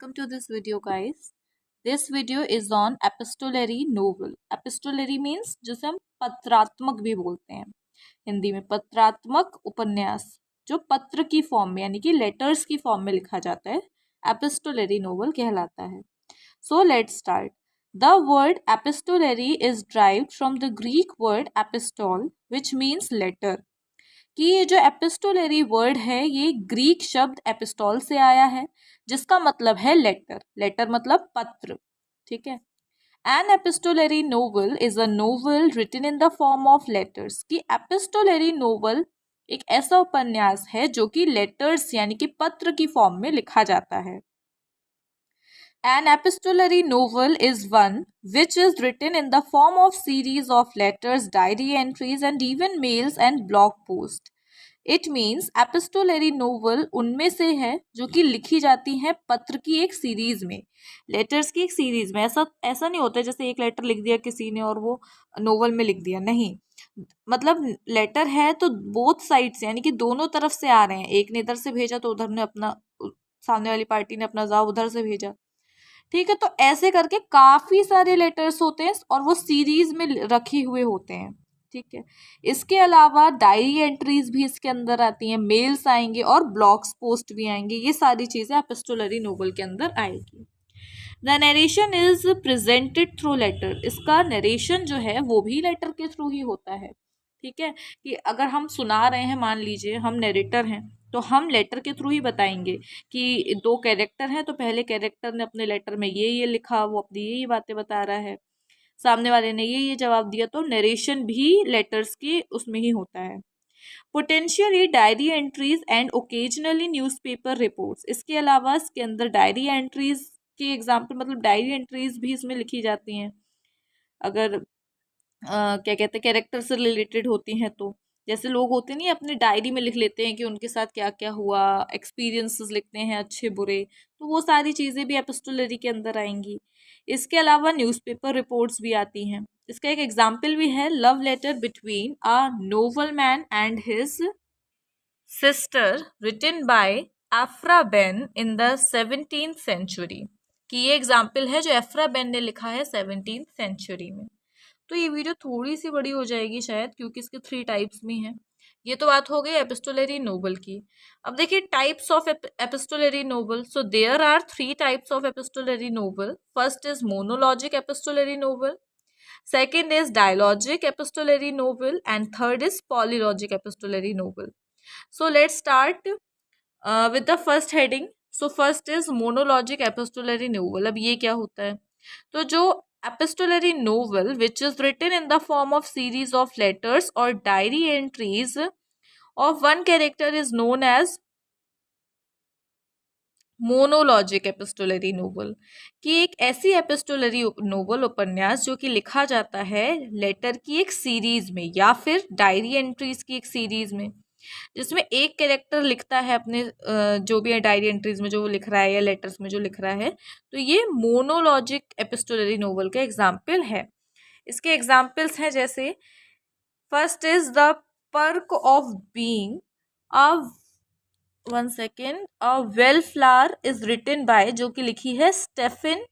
Welcome to this video, guys. This video is on epistolary novel. Epistolary means जिसे हम पत्रात्मक भी बोलते हैं हिंदी में। पत्रात्मक उपन्यास जो पत्र की फॉर्म में यानी कि लेटर्स की फॉर्म में लिखा जाता है, epistolary novel कहलाता है. So let's start. The word epistolary is derived from the Greek word epistole, which means letter. कि ये जो एपिस्टोलरी वर्ड है ये ग्रीक शब्द एपिस्टोल से आया है जिसका मतलब है लेटर. लेटर मतलब पत्र. ठीक है. An epistolary novel is a novel written in the form of letters. कि एपिस्टोलरी नोवेल एक ऐसा उपन्यास है जो कि लेटर्स यानी कि पत्र की फॉर्म में लिखा जाता है. An epistolary novel is one which is written in the form of series of letters, diary entries, and even mails and blog posts. It means epistolary novel उनमें से है जो कि लिखी जाती हैं पत्र की एक सीरीज में, लेटर्स की एक सीरीज में. ऐसा नहीं होता जैसे एक लेटर लिख दिया किसी ने और वो नोवेल में लिख दिया. नहीं, मतलब लेटर है तो बोथ साइड्स यानी कि दोनों तरफ से आ रहे हैं. एक ने इधर से भेजा तो उधर ने अपना, सामने वाली पार्टी ने अपना जवाब उधर से भेजा. ठीक है. तो ऐसे करके काफी सारे लेटर्स होते हैं और वो सीरीज में रखे हुए होते हैं. ठीक है. इसके अलावा डायरी एंट्रीज भी इसके अंदर आती हैं, मेल्स आएंगे और ब्लॉग्स पोस्ट भी आएंगे. ये सारी चीजें एपिस्टोलरी नोवेल के अंदर आएगी. The narration is presented through letter. इसका नरेशन जो है वो भी लेटर के थ्रू ही होता है. ठीक है. कि अगर हम सुना रहे हैं, मान लीजिए हम नरेटर हैं, तो हम लेटर के थ्रू ही बताएंगे कि दो कैरेक्टर हैं तो पहले कैरेक्टर ने अपने लेटर में ये लिखा, वो अपनी ये बातें बता रहा है, सामने वाले ने ये जवाब दिया. तो नरेशन भी लेटर्स के उसमें ही होता है. Potentially diary entries and occasionally newspaper reports. इसके अलावा इसके अंदर डायरी एंट्रीज के एग्जाम्पल, मतलब डायरी एंट्रीज भी इसमें लिखी जाती हैं अगर क्या कहते हैं कैरेक्टर से रिलेटेड होती हैं. तो जैसे लोग होते नहीं अपनी डायरी में लिख लेते हैं कि उनके साथ क्या क्या हुआ, एक्सपीरियंसेस लिखते हैं अच्छे बुरे, तो वो सारी चीज़ें भी एपिस्टोलरी के अंदर आएंगी. इसके अलावा न्यूज़पेपर रिपोर्ट्स भी आती हैं. इसका एक एग्जाम्पल भी है, love letter between a noble man and his sister written by Aphra Behn in the 17th century. कि ये एग्जाम्पल है जो एफ्रा बेन ने लिखा है 17th सेंचुरी में. तो ये वीडियो थोड़ी सी बड़ी हो जाएगी शायद क्योंकि इसके 3 टाइप्स भी हैं. ये तो बात हो गई एपिस्टोलरी नोवेल की. अब देखिए types of epistolary novel. So there are 3 types of epistolary novel. First is monologic epistolary novel, second is dialogic epistolary novel, and third is polylogic epistolary novel. So let's start with the first heading. So first is monologic epistolary novel. अब ये क्या होता है? तो जो epistolary novel which is written in the form of series of letters or diary entries of one character is known as monologic epistolary novel. कि एक ऐसी एपिस्टोलरी नोवेल उपन्यास जो कि लिखा जाता है लेटर की एक सीरीज में या फिर डायरी एंट्रीज की एक सीरीज में, जिसमें एक कैरेक्टर लिखता है अपने जो भी है डायरी एंट्रीज में जो वो लिख रहा है या लेटर्स में जो लिख रहा है. तो ये मोनोलॉजिक एपिस्टोलरी नोवेल का एग्जाम्पल है. इसके एग्जाम्पल्स हैं जैसे first is the perk of being a one second a wallflower is written by, जो कि लिखी है स्टेफन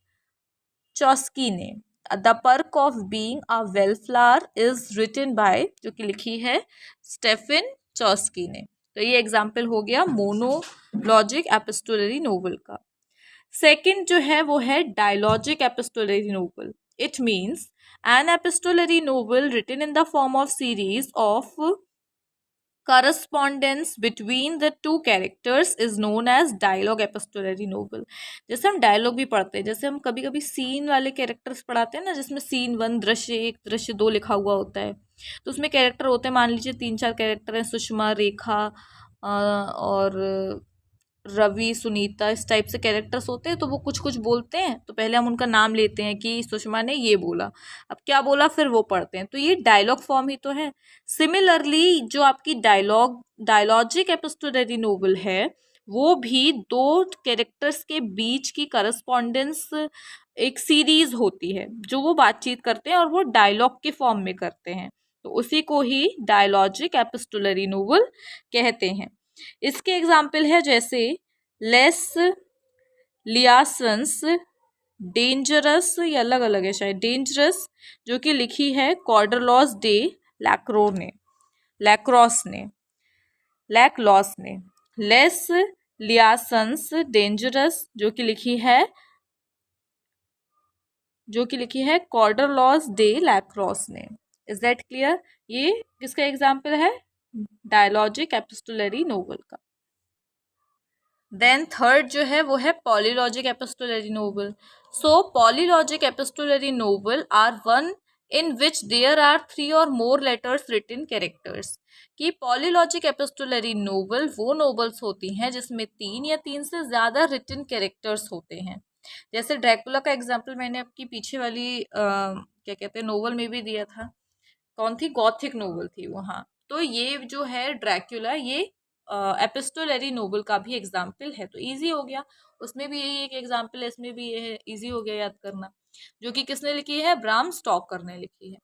चॉस्की ने. The perk of being a wallflower is written by, जो कि लिखी है स्टेफन चॉस्की ने. तो ये एग्जाम्पल हो गया मोनोलॉजिक एपिस्टोलरी नोवेल का. सेकंड जो है वो है dialogic epistolary novel. It means an epistolary novel written in the form of series of correspondence between the two characters is known as dialogue epistolary novel. जैसे हम dialogue भी पढ़ते हैं, जैसे हम कभी कभी सीन वाले कैरेक्टर्स पढ़ाते हैं ना, जिसमें सीन 1 दृश्य 1 दृश्य 2 लिखा हुआ होता है. तो उसमें कैरेक्टर होते हैं, मान लीजिए 3-4 कैरेक्टर हैं, सुषमा, रेखा और रवि, सुनीता, इस टाइप से कैरेक्टर्स होते हैं. तो वो कुछ कुछ बोलते हैं तो पहले हम उनका नाम लेते हैं कि सुषमा ने ये बोला, अब क्या बोला फिर वो पढ़ते हैं. तो ये डायलॉग फॉर्म ही तो है. सिमिलरली जो आपकी डायलॉजिक एपिस्टोलरी नोवेल है वो भी दो कैरेक्टर्स के बीच की करस्पॉन्डेंस एक सीरीज होती है जो वो बातचीत करते हैं और वो डायलॉग के फॉर्म में करते हैं. तो उसी को ही डायलॉजिक एपिस्टोलरी नोवेल कहते हैं. इसके एग्जाम्पल है जैसे लेस लियासंस डेंजरस, ये अलग अलग है शायद, डेंजरस, जो कि लिखी है कॉर्डरलॉस डे लैक्रो ने, लैक्रॉस ने, लैकलॉस ने। लेस लियासंस डेंजरस, जो कि लिखी है कॉर्डरलॉस डे लैक्रॉस ने। Is that clear? ये किसका एग्जाम्पल है? डायलॉजिक एपिस्टोलरी नोवेल का। देन थर्ड जो है वो है polylogic epistolary novel. So polylogic epistolary novel are one in which there are 3 or more letters written characters। कि पॉलीलॉजिक एपिस्टोलरी नोवेल वो नोवेल्स होती हैं जिसमें 3 या 3 से ज़्यादा रिटन कैरेक्टर्स होते हैं। जैसे ड्रैकुला का एग्जाम्पल मैंने आपकी पीछे वाली क्या कहते हैं नोवेल में भी दिया था, कौन थी? गॉथिक नोवेल थी वो, हाँ। तो ये जो है ड्रैकुला, ये एपिस्टोलरी नोवेल का भी एग्जाम्पल है, तो इजी हो गया। उसमें भी यही एक एग्जाम्पल है, इसमें भी ये है, इजी हो गया याद करना। जो कि किसने लिखी है? ब्राम स्टॉकर ने लिखी है।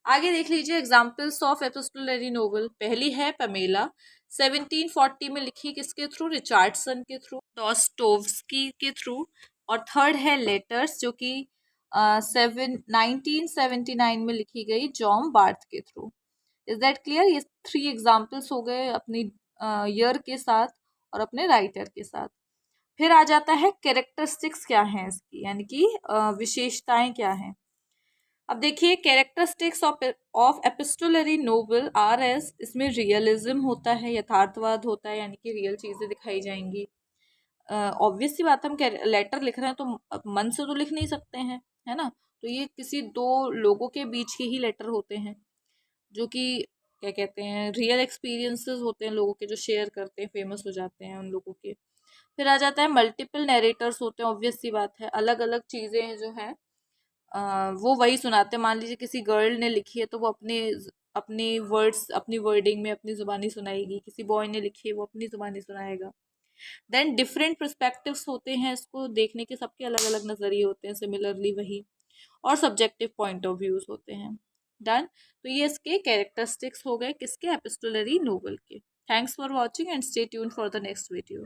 आगे देख लीजिए एग्जाम्पल्स ऑफ एपिस्टोलरी नोवेल। पहली है पमेला, 1740 में लिखी, किसके थ्रू? रिचार्डसन के थ्रू, डॉस्टोव्स्की के थ्रू। और थर्ड है लेटर्स, जो कि 1979 में लिखी गई जॉन बार्थ के थ्रू। Is that clear? ये 3 एग्जाम्पल्स हो गए अपनी ईयर के साथ और अपने राइटर के साथ। फिर आ जाता है कैरेक्टरिस्टिक्स क्या हैं इसकी, यानी कि विशेषताएं क्या हैं। अब देखिए characteristics of epistolary novel R S, इसमें रियलिज्म होता है, यथार्थवाद होता है, यानी कि रियल चीज़ें दिखाई जाएंगी। ऑब्वियस सी बात, हम लेटर लिख रहे हैं तो मन से तो लिख नहीं सकते हैं, है ना? तो ये किसी 2 लोगों के बीच के ही लेटर होते हैं, जो कि क्या कहते हैं, रियल एक्सपीरियंसेस होते हैं लोगों के, जो शेयर करते हैं, फेमस हो जाते हैं उन लोगों के। फिर आ जाता है मल्टीपल नरेटर्स होते हैं, ऑब्वियस सी बात है, अलग अलग चीज़ें जो है वो वही सुनाते हैं। मान लीजिए किसी गर्ल ने लिखी है तो वो अपने वर्ड्स, अपनी वर्डिंग में अपनी ज़ुबानी सुनाएगी, किसी बॉय ने लिखी है वो अपनी ज़ुबानी सुनाएगा। देन डिफरेंट पर्सपेक्टिव्स होते हैं, इसको देखने के सबके अलग अलग नज़रिए होते हैं, सिमिलरली वही। और सब्जेक्टिव पॉइंट ऑफ व्यूज होते हैं। डन। तो ये इसके कैरेक्टरिस्टिक्स हो गए किसके? एपिस्टोलरी नोवेल के। Thanks for watching and stay tune for the next video.